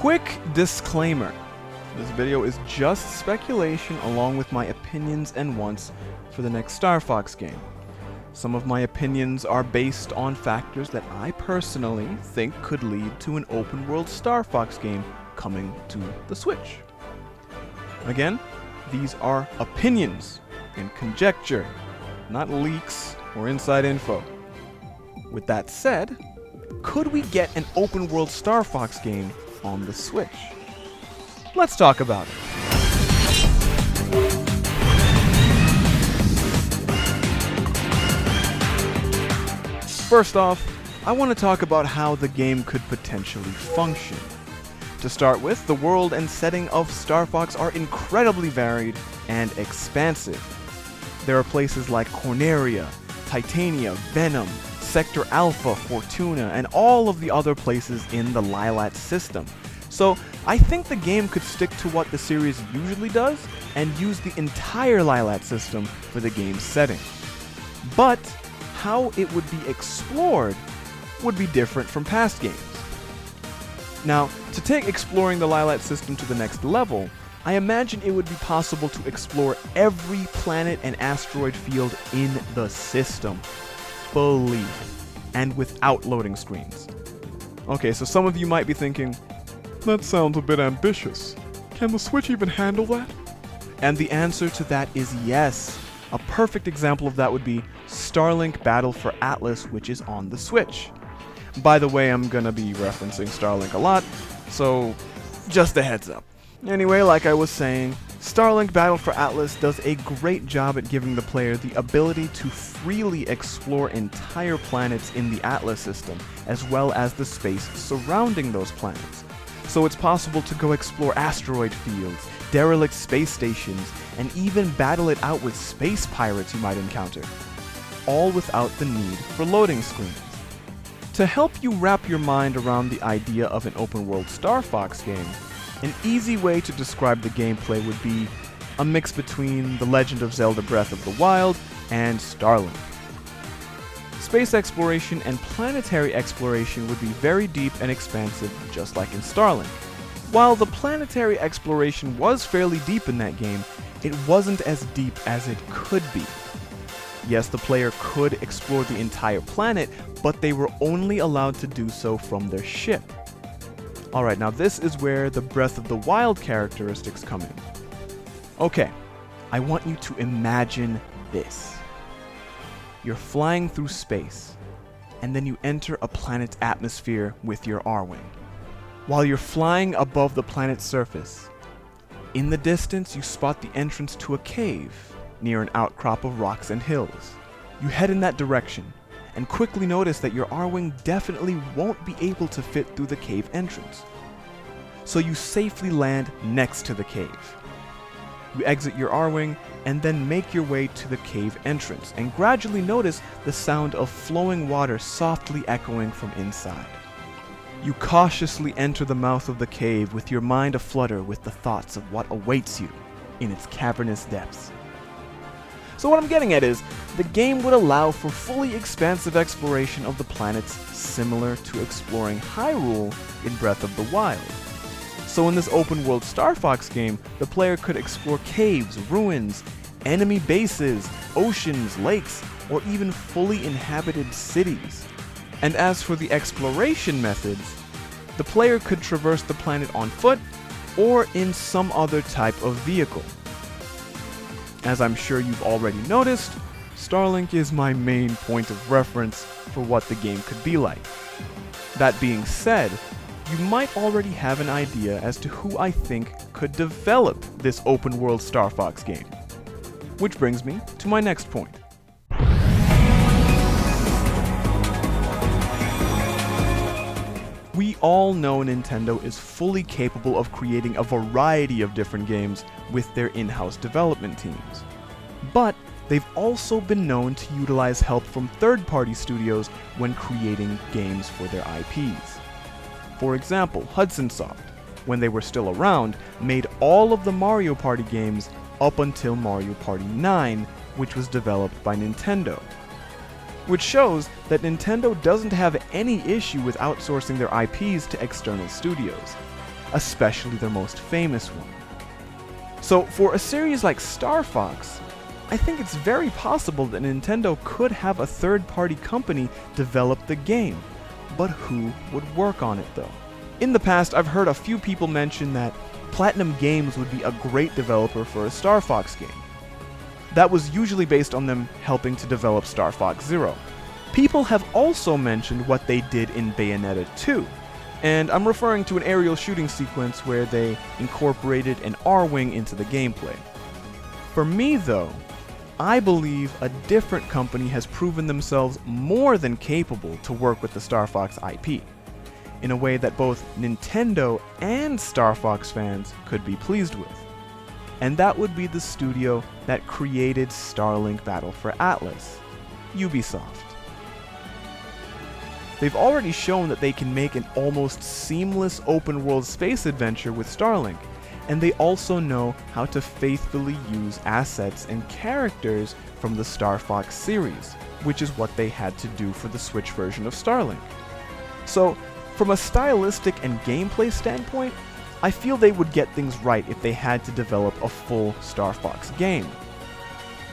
Quick disclaimer. This video is just speculation along with my opinions and wants for the next Star Fox game. Some of my opinions are based on factors that I personally think could lead to an open world Star Fox game coming to the Switch. Again, these are opinions and conjecture, not leaks or inside info. With that said, could we get an open world Star Fox game on the Switch? Let's talk about it. First off, I want to talk about how the game could potentially function. To start with, the world and setting of Star Fox are incredibly varied and expansive. There are places like Corneria, Titania, Venom, Sector Alpha, Fortuna, and all of the other places in the Lilat system. So I think the game could stick to what the series usually does and use the entire Lilat system for the game's setting. But how it would be explored would be different from past games. Now, to take exploring the Lilat system to the next level, I imagine it would be possible to explore every planet and asteroid field in the system, fully, and without loading screens. Okay, so some of you might be thinking, that sounds a bit ambitious. Can the Switch even handle that? And the answer to that is yes. A perfect example of that would be Starlink Battle for Atlas, which is on the Switch. By the way, I'm gonna be referencing Starlink a lot, so just a heads up. Anyway, like I was saying, Starlink Battle for Atlas does a great job at giving the player the ability to freely explore entire planets in the Atlas system, as well as the space surrounding those planets. So it's possible to go explore asteroid fields, derelict space stations, and even battle it out with space pirates you might encounter, all without the need for loading screens. To help you wrap your mind around the idea of an open-world Star Fox game, an easy way to describe the gameplay would be a mix between The Legend of Zelda Breath of the Wild and Starlink. Space exploration and planetary exploration would be very deep and expansive, just like in Starlink. While the planetary exploration was fairly deep in that game, it wasn't as deep as it could be. Yes, the player could explore the entire planet, but they were only allowed to do so from their ship. Alright, now this is where the Breath of the Wild characteristics come in. Okay, I want you to imagine this. You're flying through space, and then you enter a planet's atmosphere with your R-Wing. While you're flying above the planet's surface, in the distance you spot the entrance to a cave near an outcrop of rocks and hills. You head in that direction, and quickly notice that your R-Wing definitely won't be able to fit through the cave entrance. So you safely land next to the cave. You exit your R-Wing and then make your way to the cave entrance and gradually notice the sound of flowing water softly echoing from inside. You cautiously enter the mouth of the cave with your mind aflutter with the thoughts of what awaits you in its cavernous depths. So what I'm getting at is, the game would allow for fully expansive exploration of the planets similar to exploring Hyrule in Breath of the Wild. So in this open world Star Fox game, the player could explore caves, ruins, enemy bases, oceans, lakes, or even fully inhabited cities. And as for the exploration methods, the player could traverse the planet on foot or in some other type of vehicle. As I'm sure you've already noticed, Starlink is my main point of reference for what the game could be like. That being said, you might already have an idea as to who I think could develop this open world Star Fox game. Which brings me to my next point. We all know Nintendo is fully capable of creating a variety of different games with their in-house development teams. But they've also been known to utilize help from third-party studios when creating games for their IPs. For example, Hudson Soft, when they were still around, made all of the Mario Party games up until Mario Party 9, which was developed by Nintendo. Which shows that Nintendo doesn't have any issue with outsourcing their IPs to external studios, especially their most famous one. So for a series like Star Fox, I think it's very possible that Nintendo could have a third-party company develop the game, but who would work on it though? In the past, I've heard a few people mention that Platinum Games would be a great developer for a Star Fox game. That was usually based on them helping to develop Star Fox Zero. People have also mentioned what they did in Bayonetta 2, and I'm referring to an aerial shooting sequence where they incorporated an R-Wing into the gameplay. For me though, I believe a different company has proven themselves more than capable to work with the Star Fox IP, in a way that both Nintendo and Star Fox fans could be pleased with. And that would be the studio that created Starlink Battle for Atlas, Ubisoft. They've already shown that they can make an almost seamless open-world space adventure with Starlink, and they also know how to faithfully use assets and characters from the Star Fox series, which is what they had to do for the Switch version of Starlink. So, from a stylistic and gameplay standpoint, I feel they would get things right if they had to develop a full Star Fox game.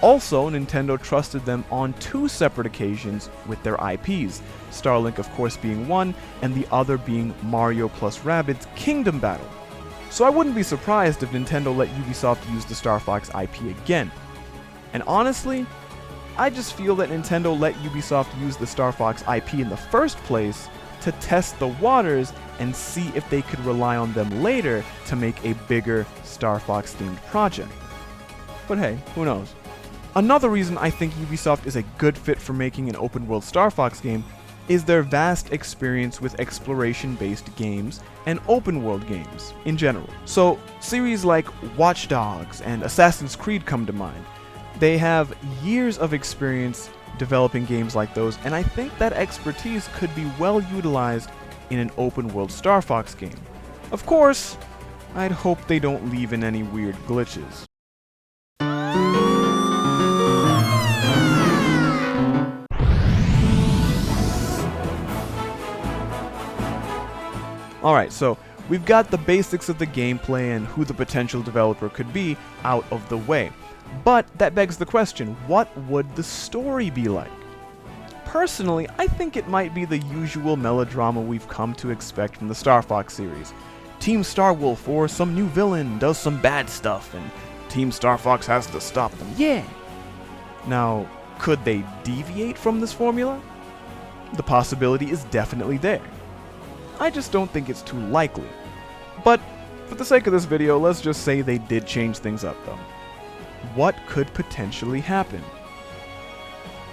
Also, Nintendo trusted them on 2 separate occasions with their IPs, Starlink of course being one, and the other being Mario plus Rabbids Kingdom Battle. So I wouldn't be surprised if Nintendo let Ubisoft use the Star Fox IP again. And honestly, I just feel that Nintendo let Ubisoft use the Star Fox IP in the first place to test the waters and see if they could rely on them later to make a bigger Star Fox themed project. But hey, who knows? Another reason I think Ubisoft is a good fit for making an open world Star Fox game is their vast experience with exploration-based games and open-world games in general. So, series like Watch Dogs and Assassin's Creed come to mind. They have years of experience developing games like those, and I think that expertise could be well utilized in an open-world Star Fox game. Of course, I'd hope they don't leave in any weird glitches. Alright, so we've got the basics of the gameplay and who the potential developer could be out of the way. But that begs the question, what would the story be like? Personally, I think it might be the usual melodrama we've come to expect from the Star Fox series. Team Starwolf or some new villain does some bad stuff and Team Star Fox has to stop them. Yeah! Now, could they deviate from this formula? The possibility is definitely there. I just don't think it's too likely. But, for the sake of this video, let's just say they did change things up though. What could potentially happen?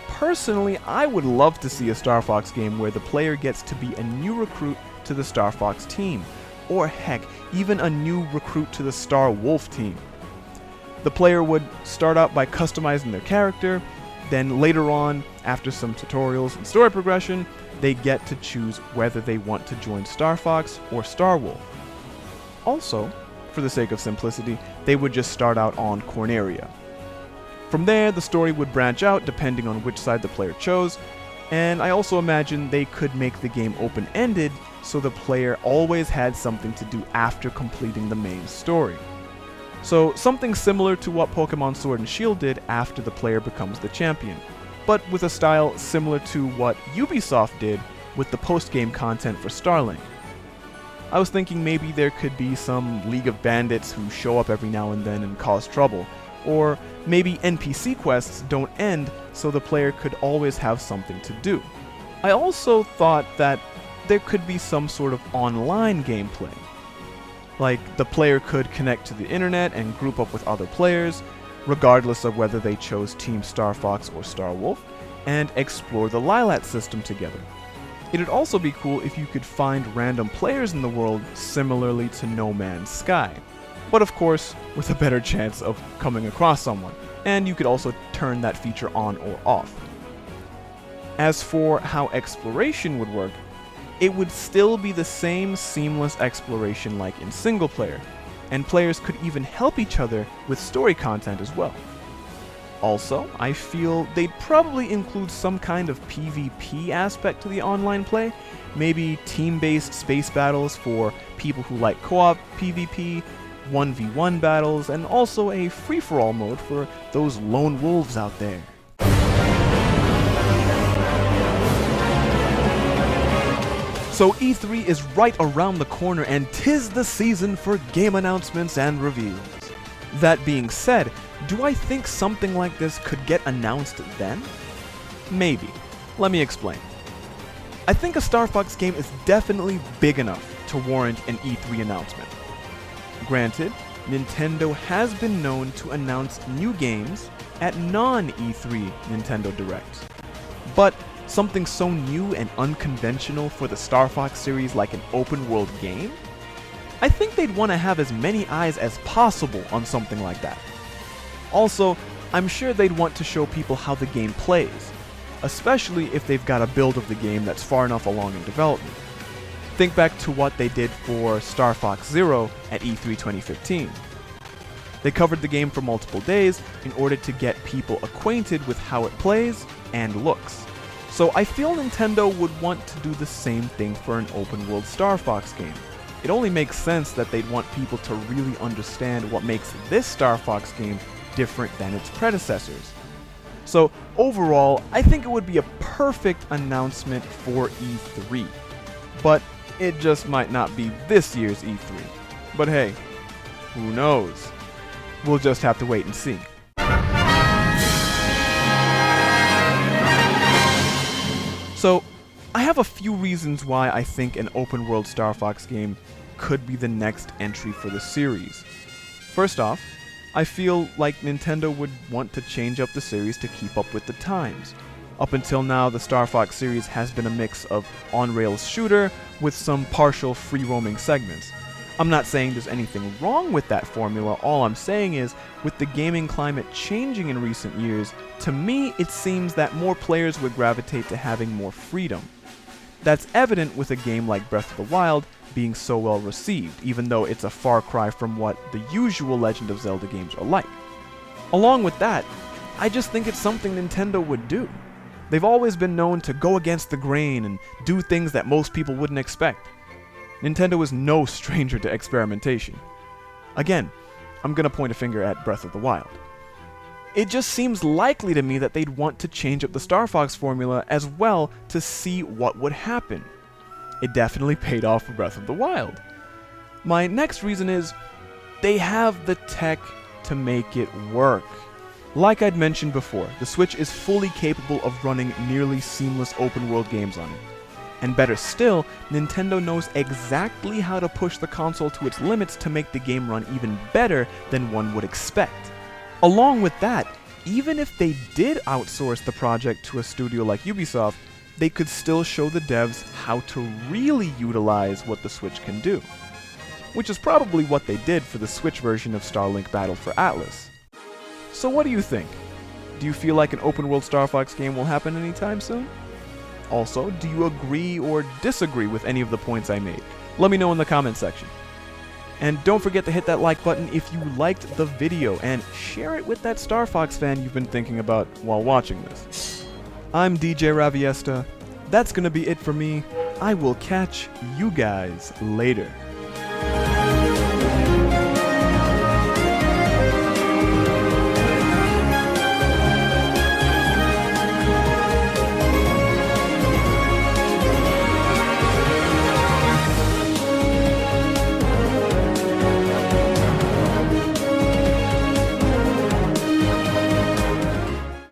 Personally, I would love to see a Star Fox game where the player gets to be a new recruit to the Star Fox team, or heck, even a new recruit to the Star Wolf team. The player would start out by customizing their character, then later on, after some tutorials and story progression, they get to choose whether they want to join Star Fox or Star Wolf. Also, for the sake of simplicity, they would just start out on Corneria. From there, the story would branch out depending on which side the player chose, and I also imagine they could make the game open-ended so the player always had something to do after completing the main story. So something similar to what Pokemon Sword and Shield did after the player becomes the champion, but with a style similar to what Ubisoft did with the post-game content for Starlink. I was thinking maybe there could be some League of Bandits who show up every now and then and cause trouble, or maybe NPC quests don't end so the player could always have something to do. I also thought that there could be some sort of online gameplay. Like, the player could connect to the internet and group up with other players, regardless of whether they chose Team Star Fox or Star Wolf, and explore the Lilat system together. It'd also be cool if you could find random players in the world similarly to No Man's Sky, but of course with a better chance of coming across someone, and you could also turn that feature on or off. As for how exploration would work, it would still be the same seamless exploration like in single player, and players could even help each other with story content as well. Also, I feel they'd probably include some kind of PvP aspect to the online play, maybe team-based space battles for people who like co-op PvP, 1v1 battles, and also a free-for-all mode for those lone wolves out there. So E3 is right around the corner, and 'tis the season for game announcements and reveals. That being said, do I think something like this could get announced then? Maybe. Let me explain. I think a Star Fox game is definitely big enough to warrant an E3 announcement. Granted, Nintendo has been known to announce new games at non-E3 Nintendo Directs. But something so new and unconventional for the Star Fox series like an open-world game? I think they'd want to have as many eyes as possible on something like that. Also, I'm sure they'd want to show people how the game plays, especially if they've got a build of the game that's far enough along in development. Think back to what they did for Star Fox Zero at E3 2015. They covered the game for multiple days in order to get people acquainted with how it plays and looks. So I feel Nintendo would want to do the same thing for an open-world Star Fox game. It only makes sense that they'd want people to really understand what makes this Star Fox game different than its predecessors. So overall, I think it would be a perfect announcement for E3. But it just might not be this year's E3. But hey, who knows? We'll just have to wait and see. So, I have a few reasons why I think an open-world Star Fox game could be the next entry for the series. First off, I feel like Nintendo would want to change up the series to keep up with the times. Up until now, the Star Fox series has been a mix of on-rails shooter with some partial free-roaming segments. I'm not saying there's anything wrong with that formula, all I'm saying is, with the gaming climate changing in recent years, to me it seems that more players would gravitate to having more freedom. That's evident with a game like Breath of the Wild being so well received, even though it's a far cry from what the usual Legend of Zelda games are like. Along with that, I just think it's something Nintendo would do. They've always been known to go against the grain and do things that most people wouldn't expect. Nintendo is no stranger to experimentation. Again, I'm gonna point a finger at Breath of the Wild. It just seems likely to me that they'd want to change up the Star Fox formula as well to see what would happen. It definitely paid off for Breath of the Wild. My next reason is, they have the tech to make it work. Like I'd mentioned before, the Switch is fully capable of running nearly seamless open-world games on it. And better still, Nintendo knows exactly how to push the console to its limits to make the game run even better than one would expect. Along with that, even if they did outsource the project to a studio like Ubisoft, they could still show the devs how to really utilize what the Switch can do. Which is probably what they did for the Switch version of Starlink Battle for Atlas. So what do you think? Do you feel like an open-world Star Fox game will happen anytime soon? Also, do you agree or disagree with any of the points I made? Let me know in the comment section. And don't forget to hit that like button if you liked the video, and share it with that Star Fox fan you've been thinking about while watching this. I'm DJ Raviesta. That's gonna be it for me. I will catch you guys later.